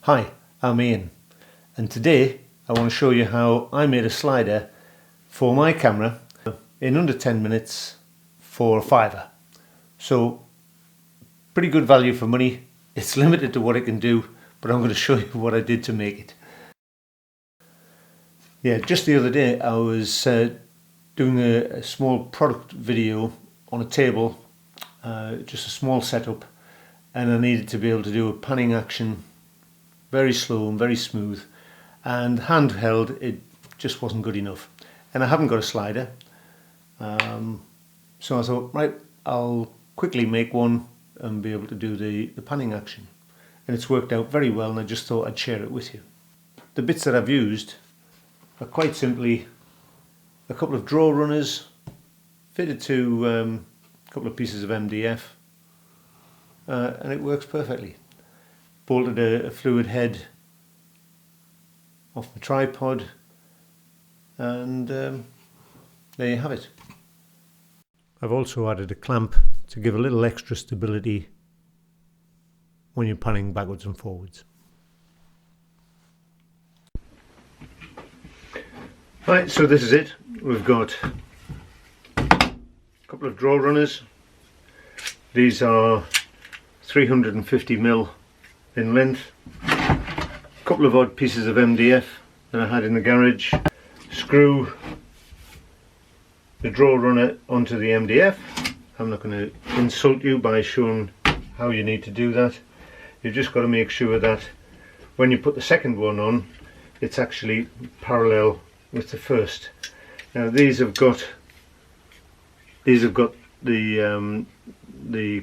Hi, I'm Ian, and today I want to show you how I made a slider for my camera in under 10 minutes for a £5. So pretty good value for money. It's limited to what it can do, but I'm going to show you what I did to make it. Yeah, just the other day I was doing a small product video on a table, just a small setup, and I needed to be able to do a panning action very slow and very smooth, and handheld it just wasn't good enough, and I haven't got a slider, so I thought, right, I'll quickly make one and be able to do the panning action, and it's worked out very well, and I just thought I'd share it with you. The bits that I've used are quite simply a couple of draw runners fitted to a couple of pieces of MDF, and it works perfectly. Bolted a fluid head off the tripod, and there you have it. I've also added a clamp to give a little extra stability when you're panning backwards and forwards. Right, so this is it. We've got a couple of draw runners. These are 350mm in length. A couple of odd pieces of MDF that I had in the garage. Screw the draw runner onto the MDF. I'm not going to insult you by showing how you need to do that. You've just got to make sure that when you put the second one on, it's actually parallel with the first. Now these have got the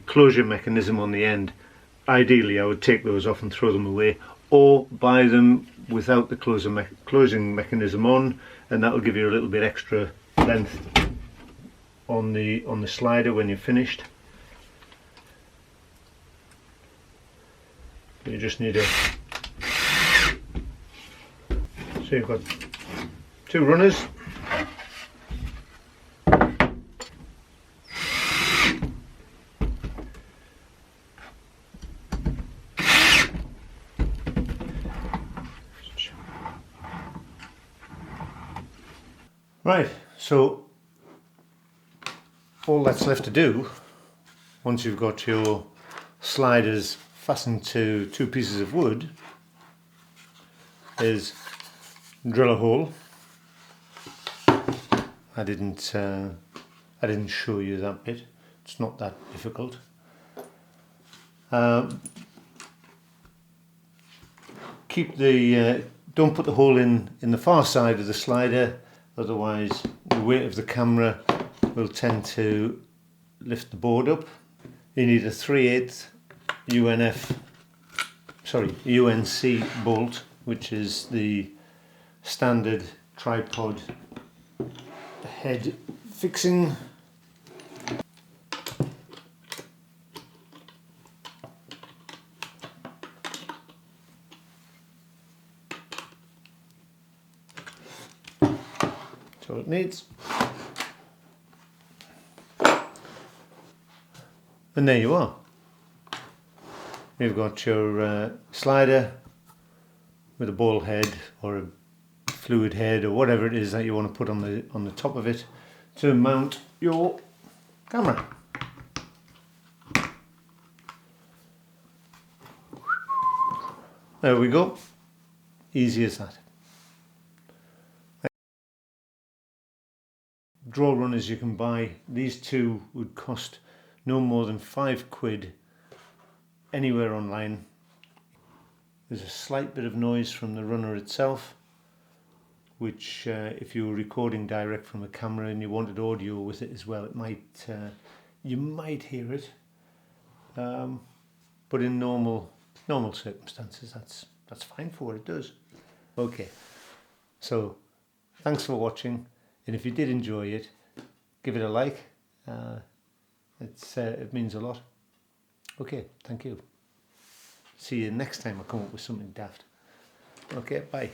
closure mechanism on the end. Ideally I would take those off and throw them away, or buy them without the closing mechanism on, and that will give you a little bit extra length on the slider when you're finished. You just need a, so you've got two runners. Right, so all that's left to do, once you've got your sliders fastened to two pieces of wood, is drill a hole. I didn't show you that bit. It's not that difficult. Don't put the hole in the far side of the slider, otherwise the weight of the camera will tend to lift the board up. You need a 3/8 UNC bolt, which is the standard tripod head fixing. That's all it needs. And there you are. You've got your slider with a ball head or a fluid head or whatever it is that you want to put on the top of it to mount your camera. There we go. Easy as that. Draw runners you can buy. These two would cost no more than £5 anywhere online. There's a slight bit of noise from the runner itself, which if you were recording direct from a camera and you wanted audio with it as well, you might hear it, but in normal circumstances that's fine for what it does. Okay, so thanks for watching, and if you did enjoy it, give it a like. It means a lot. Okay, thank you. See you next time I come up with something daft. Okay, bye.